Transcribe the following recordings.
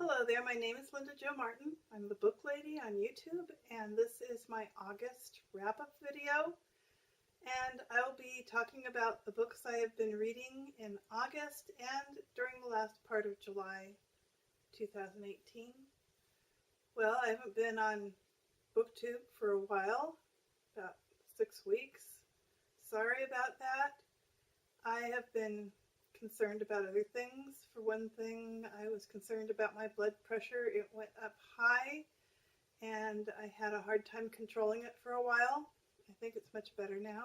Hello there, my name is Linda Jo Martin. I'm the Book Lady on YouTube, and this is my August wrap-up video. And I'll be talking about the books I have been reading in August and during the last part of July 2018. Well, I haven't been on Booktube for a while, about 6 weeks. Sorry about that. I have been concerned about other things. For one thing, I was concerned about my blood pressure. It went up high and I had a hard time controlling it for a while. I think it's much better now.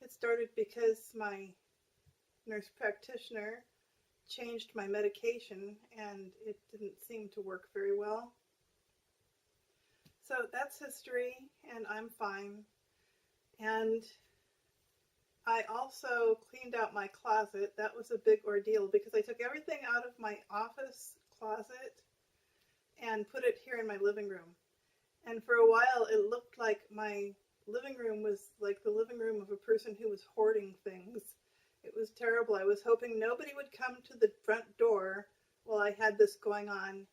It started because my nurse practitioner changed my medication and it didn't seem to work very well. So that's history and I'm fine. And I also cleaned out my closet. That was a big ordeal because I took everything out of my office closet and put it here in my living room. And for a while it looked like my living room was like the living room of a person who was hoarding things. It was terrible. I was hoping nobody would come to the front door while I had this going on.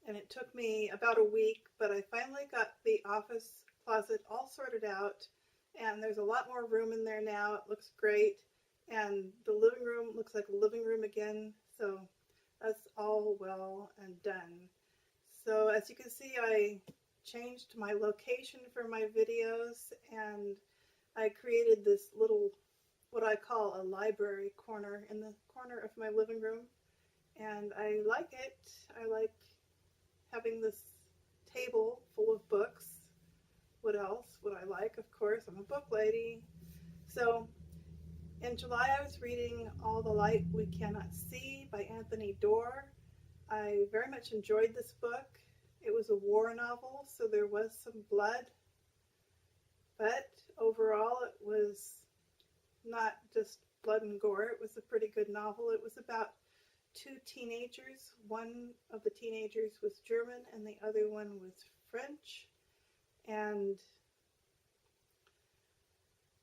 And it took me about a week, but I finally got the office closet all sorted out. And there's a lot more room in there now. It looks great. And the living room looks like a living room again. So that's all well and done. So as you can see, I changed my location for my videos and I created this little, what I call a library corner in the corner of my living room. And I like it. I like having this table full of books. What else would I like? Of course, I'm a book lady. So in July I was reading All the Light We Cannot See by Doerr. I very much enjoyed this book. It was a war novel, so there was some blood, but overall it was not just blood and gore. It was a pretty good novel. It was about two teenagers. One of the teenagers was German and the other one was French. And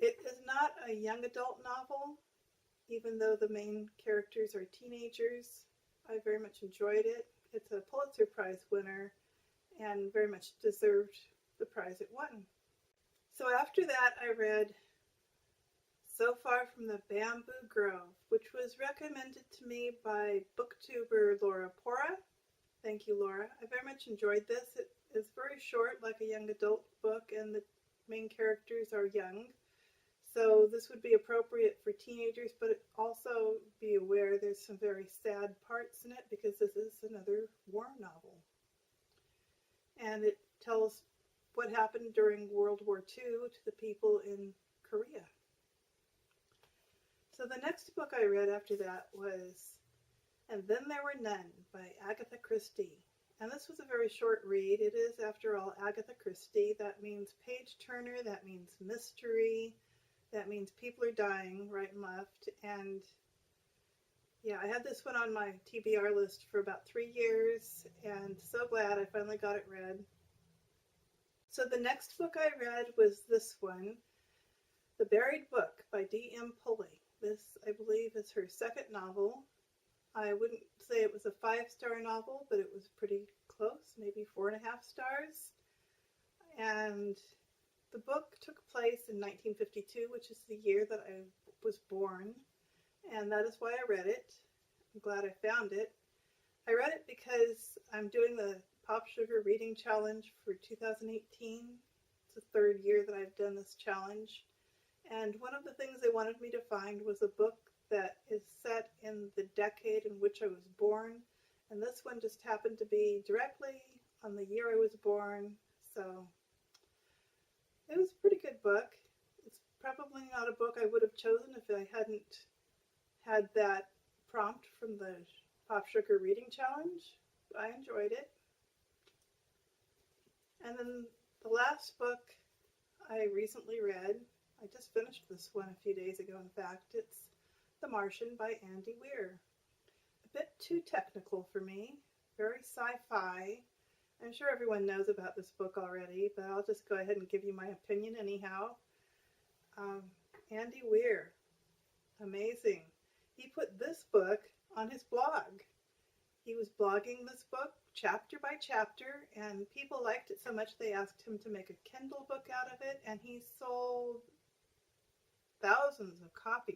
it is not a young adult novel, even though the main characters are teenagers. I very much enjoyed it. It's a Pulitzer Prize winner and very much deserved the prize it won. So after that I read So Far from the Bamboo Grove, which was recommended to me by booktuber LauraPora. Thank you, Laura. I very much enjoyed this. It is very short, like a young adult book, and the main characters are young. So this would be appropriate for teenagers, but also be aware there's some very sad parts in it because this is another war novel. And it tells what happened during World War II to the people in Korea. So the next book I read after that was And Then There Were None by Agatha Christie. And this was a very short read. It is, after all, Agatha Christie. That means page turner, that means mystery, that means people are dying right and left. And yeah, I had this one on my TBR list for about 3 years, and so glad I finally got it read. So the next book I read was this one, The Buried Book by D.M. Pulley. This, I believe, is her second novel. I wouldn't say it was a 5-star novel, but it was pretty close, maybe 4.5 stars. And the book took place in 1952, which is the year that I was born, and that is why I read it. I'm glad I found it. I read it because I'm doing the Pop Sugar Reading Challenge for 2018. It's the 3rd year that I've done this challenge. And one of the things they wanted me to find was a book that is set in the decade in which I was born. And this one just happened to be directly on the year I was born. So it was a pretty good book. It's probably not a book I would have chosen if I hadn't had that prompt from the Pop Sugar Reading Challenge. But I enjoyed it. And then the last book I recently read, I just finished this one a few days ago, in fact. It's The Martian by Weir. A bit too technical for me, very sci-fi. I'm sure everyone knows about this book already, but I'll just go ahead and give you my opinion anyhow. Weir, amazing. He put this book on his blog, He was blogging this book chapter by chapter, and people liked it so much they asked him to make a Kindle book out of it, and he sold thousands of copies.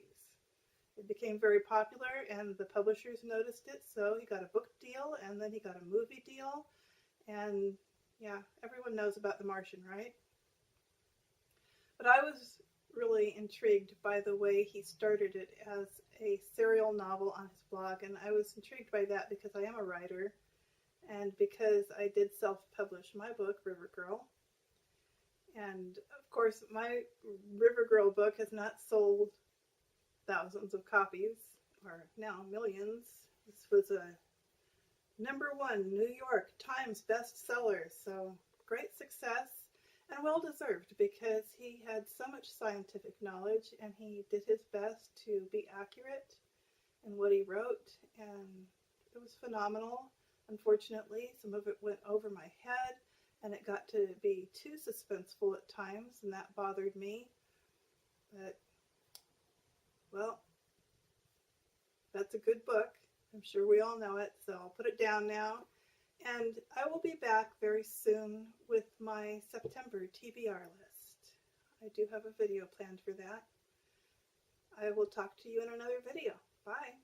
It became very popular, and the publishers noticed it, so he got a book deal, and then he got a movie deal, and yeah, everyone knows about The Martian, right? But I was really intrigued by the way he started it as a serial novel on his blog, and I was intrigued by that because I am a writer, and because I did self-publish my book, River Girl. And of course, my River Girl book has not sold thousands of copies, or now millions. This was a #1 New York Times bestseller, so great success. And well-deserved, because he had so much scientific knowledge and he did his best to be accurate in what he wrote, and it was phenomenal. Unfortunately, some of it went over my head and it got to be too suspenseful at times, and that bothered me. But, well, that's a good book. I'm sure we all know it, so I'll put it down now. And I will be back very soon with my September TBR list. I do have a video planned for that. I will talk to you in another video. Bye.